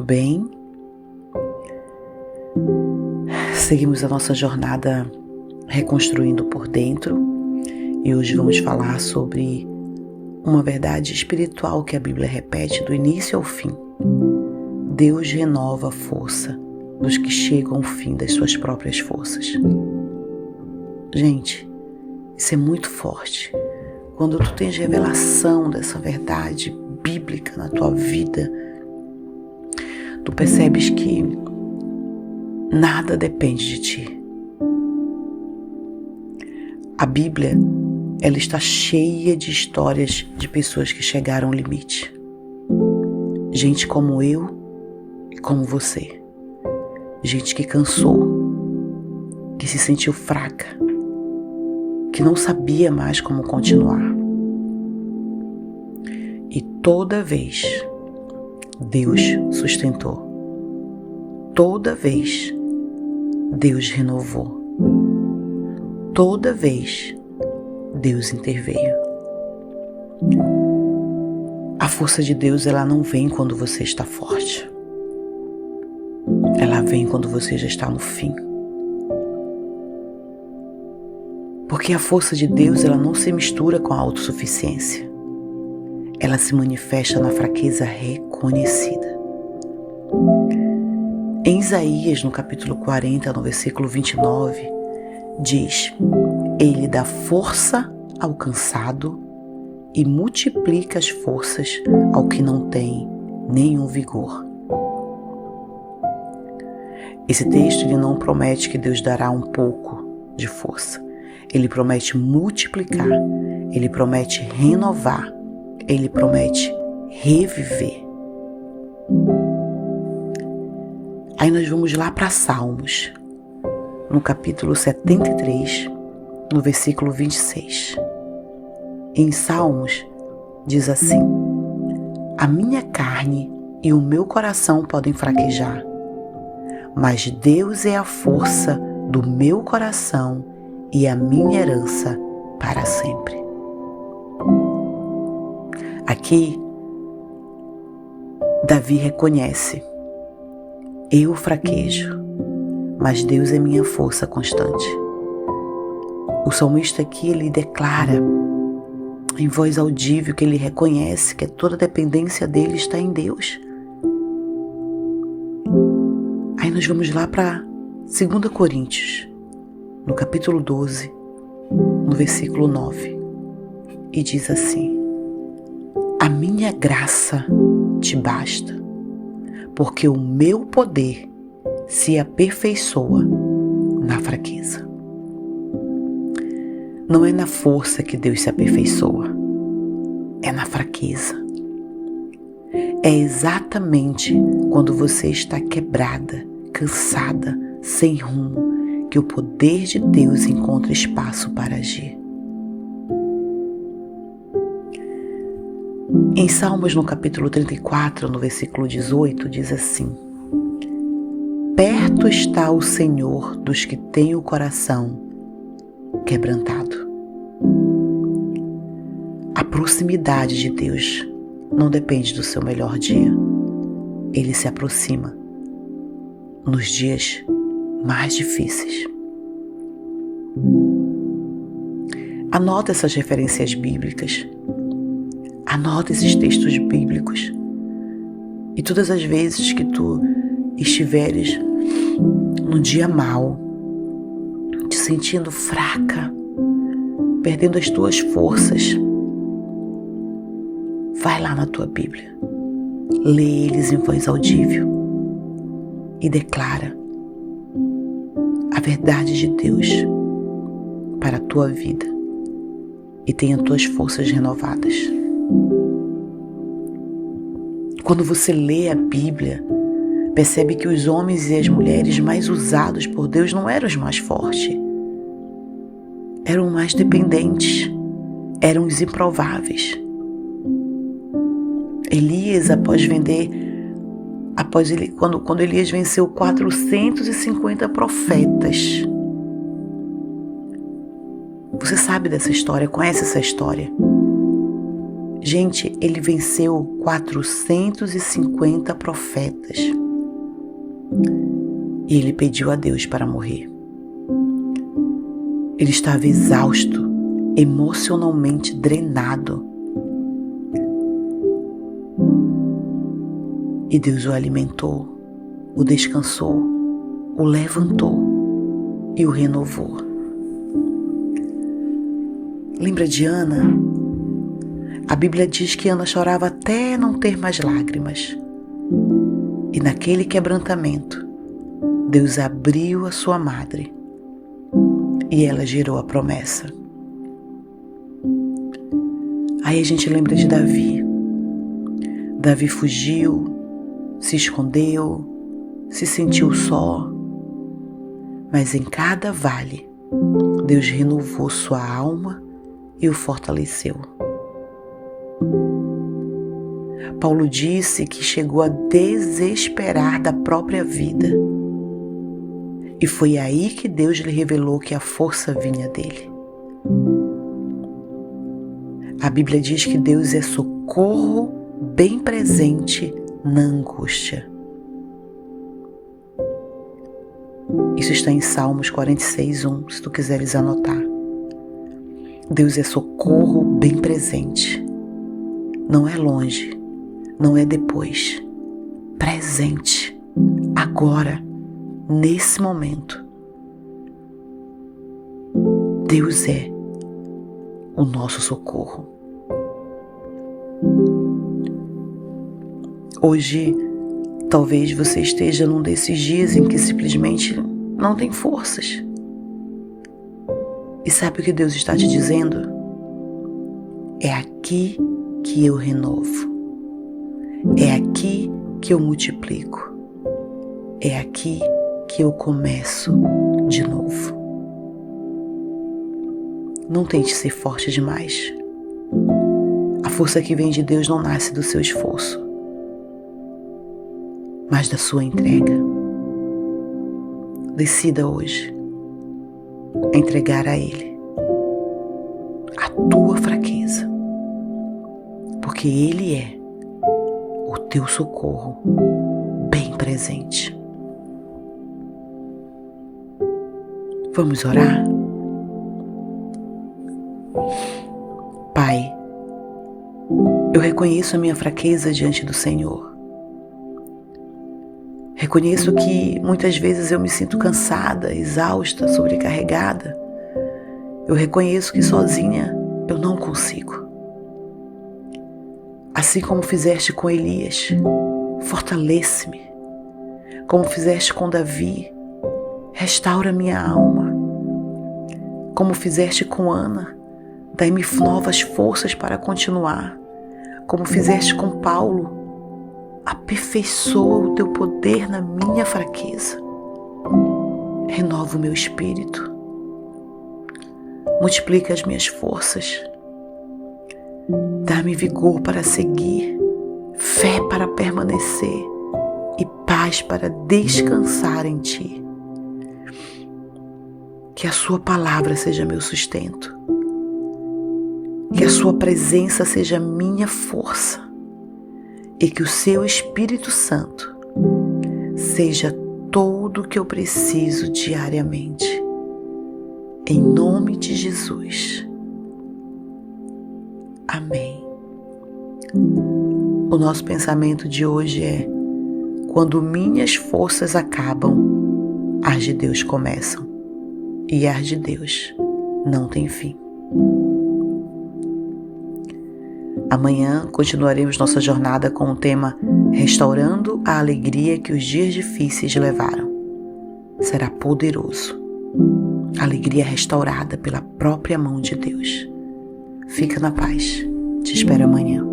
bem? Seguimos a nossa jornada reconstruindo por dentro e hoje vamos falar sobre uma verdade espiritual que a Bíblia repete do início ao fim. Deus renova a força dos que chegam ao fim das suas próprias forças. Gente, isso é muito forte. Quando tu tens revelação dessa verdade bíblica na tua vida, tu percebes que nada depende de ti. A Bíblia, ela está cheia de histórias de pessoas que chegaram ao limite. Gente como eu e como você. Gente que cansou, que se sentiu fraca, que não sabia mais como continuar. E toda vez Deus sustentou. Toda vez Deus renovou. Toda vez Deus interveio. A força de Deus, ela não vem quando você está forte. Ela vem quando você já está no fim. Porque a força de Deus, ela não se mistura com a autossuficiência. Ela se manifesta na fraqueza reconhecida. Em Isaías, no capítulo 40, no versículo 29, diz: Ele dá força ao cansado e multiplica as forças ao que não tem nenhum vigor. Esse texto, ele não promete que Deus dará um pouco de força. Ele promete multiplicar, ele promete renovar, ele promete reviver. Aí nós vamos lá para Salmos, no capítulo 73, no versículo 26. Em Salmos, diz assim: A minha carne e o meu coração podem fraquejar, mas Deus é a força do meu coração e a minha herança para sempre. Aqui, Davi reconhece: eu fraquejo, mas Deus é minha força constante. O salmista aqui, ele declara em voz audível que ele reconhece que toda a dependência dele está em Deus. Aí nós vamos lá para 2 Coríntios, no capítulo 12, no versículo 9, e diz assim: A minha graça te basta, porque o meu poder se aperfeiçoa na fraqueza. Não é na força que Deus se aperfeiçoa, é na fraqueza. É exatamente quando você está quebrada, cansada, sem rumo, que o poder de Deus encontra espaço para agir. Em Salmos, no capítulo 34, no versículo 18, diz assim: Perto está o Senhor dos que têm o coração quebrantado. A proximidade de Deus não depende do seu melhor dia. Ele se aproxima nos dias mais difíceis. Anota essas referências bíblicas. Anota esses textos bíblicos. E todas as vezes que tu estiveres num dia mau, te sentindo fraca, perdendo as tuas forças, vai lá na tua Bíblia, lê eles em voz audível e declara a verdade de Deus para a tua vida e tenha tuas forças renovadas. Quando você lê a Bíblia, percebe que os homens e as mulheres mais usados por Deus não eram os mais fortes, eram os mais dependentes, eram os improváveis. Elias, quando Elias venceu 450 profetas. Você sabe dessa história, conhece essa história? Gente, ele venceu 450 profetas. E ele pediu a Deus para morrer. Ele estava exausto, emocionalmente drenado. E Deus o alimentou, o descansou, o levantou e o renovou. Lembra de Ana? A Bíblia diz que Ana chorava até não ter mais lágrimas. E naquele quebrantamento, Deus abriu a sua madre e ela gerou a promessa. Aí a gente lembra de Davi. Davi fugiu, se escondeu, se sentiu só, mas em cada vale, Deus renovou sua alma e o fortaleceu. Paulo disse que chegou a desesperar da própria vida. E foi aí que Deus lhe revelou que a força vinha dele. A Bíblia diz que Deus é socorro bem presente na angústia. Isso está em Salmos 46:1, se tu quiseres anotar. Deus é socorro bem presente. Não é longe, não é depois. Presente, agora, nesse momento. Deus é o nosso socorro. Hoje, talvez você esteja num desses dias em que simplesmente não tem forças. E sabe o que Deus está te dizendo? É aqui que eu renovo. É aqui que eu multiplico. É aqui que eu começo de novo. Não tente ser forte demais. A força que vem de Deus não nasce do seu esforço, mas da sua entrega. Decida hoje entregar a Ele a tua fraqueza, porque Ele é o teu socorro bem presente. Vamos orar? Pai, eu reconheço a minha fraqueza diante do Senhor. Reconheço que muitas vezes eu me sinto cansada, exausta, sobrecarregada. Eu reconheço que sozinha eu não consigo. Assim como fizeste com Elias, fortalece-me. Como fizeste com Davi, restaura minha alma. Como fizeste com Ana, dai-me novas forças para continuar. Como fizeste com Paulo, aperfeiçoa o teu poder na minha fraqueza. Renova o meu espírito. Multiplica as minhas forças. Dá-me vigor para seguir, fé para permanecer e paz para descansar em Ti. Que a Sua palavra seja meu sustento. Que a Sua presença seja minha força. E que o Seu Espírito Santo seja tudo o que eu preciso diariamente. Em nome de Jesus. Amém. O nosso pensamento de hoje é: quando minhas forças acabam, as de Deus começam. E as de Deus não têm fim. Amanhã continuaremos nossa jornada com o tema Restaurando a Alegria que os Dias Difíceis levaram. Será poderoso. Alegria restaurada pela própria mão de Deus. Fica na paz. Te espero amanhã.